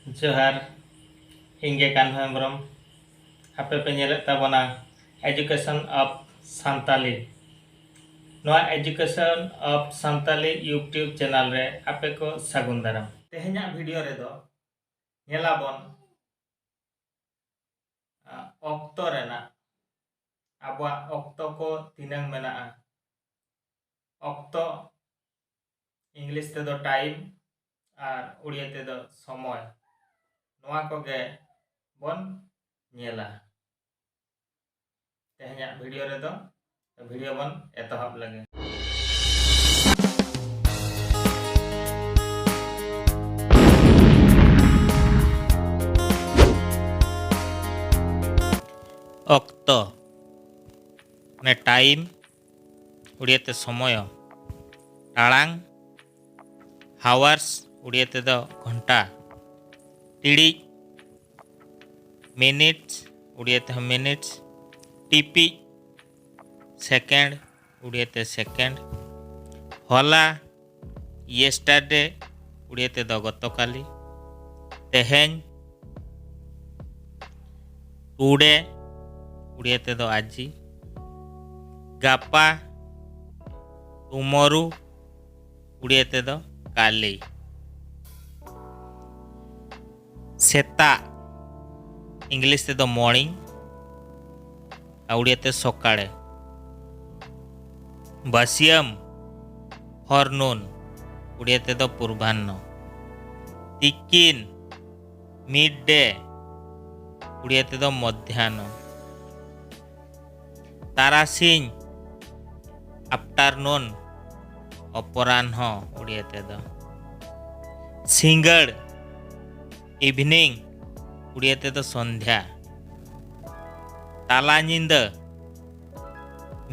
जोहार इंगे कान्हाम्ब्रम आपे पे नेले ताबना एजुकेशन ऑफ सांताली नोआ education of Santali YouTube channel रे आपे को सागुन दाराम तेहेन्या वीडियो रे दो नेलाबन ऑक्टो रेना आबवा ऑक्टो को तिनांग मेना ऑक्टो इंग्लिश ते दो टाइम और उड़िया ते दो समय नोआ को गे बन नेला तेहेन्या वीडियो रे दो वीडियो बन एतहब लगे ऑक्टो ने टाइम उड़िया ते समय टाळांग हावर्स उड़िया ते दो घंटा टिड़ी मिनिट्स उड़िया ते मिनिट्स टीपी सेकेंड उड़िया ते सेकेंड होला येस्टरडे उड़िया ते दो गतकाली तेहेन टुडे उड़िया ते दो आजी गापा टुमोरू उड़िया ते दो काली सेता इंग्लिश ते दो मॉर्निंग उड़िया ते सकाळे बासियम हॉर्नून उड़िया ते दो पूर्वाह्न तिकिन मिड डे उड़िया ते दो मध्याह्न तारासिंह आफ्टरनून अपराह्न उड़िया ते दो सिंगड़ इवनिंग उड़िया ते दो संध्या ताला नींद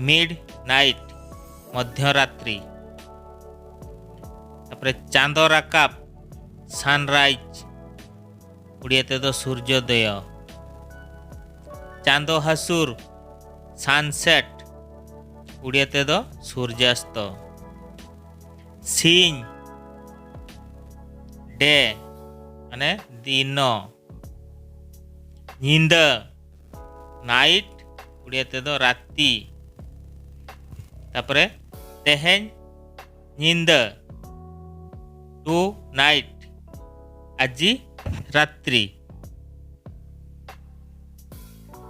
मिड नाइट मध्यरात्रि तापरे चांदो राकाब सनराइज उड़िया ते दो सूर्योदय चांदो हसूर सनसेट उड़िया ते दो सूर्यास्त सिंह डे माने दिन नींद नाइट उड़िया ते दो राती तापरे तेहेन नींद टू नाइट आजी रात्रि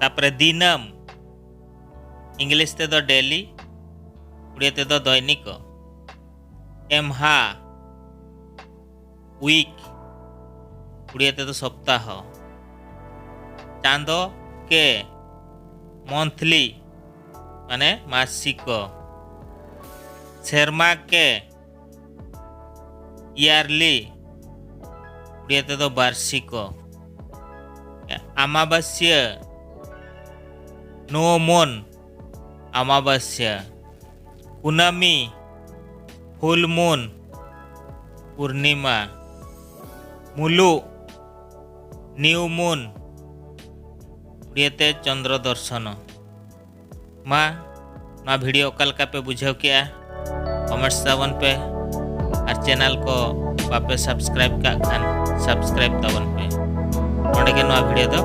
तापरे दिनम इंग्लिश ते दो डेली उड़िया ते दो दैनिक एमहा वीक उड़िया ते दो सप्ताह चांदो के मंथली माने मासिक शर्मा के ईयरली उड़िया ते दो वार्षिक अमावास्या नो मून अमावास्या पूनमी फुल मून पूर्णिमा मुलु न्यू मून उड़िया ते चंद्र दर्शन माँ ना वीडियो कल का पे बुझाव किया कमेंट्स दावन पे और चैनल को वापस सब्सक्राइब का खान सब्सक्राइब दावन पे नोडे के नवा वीडियो दो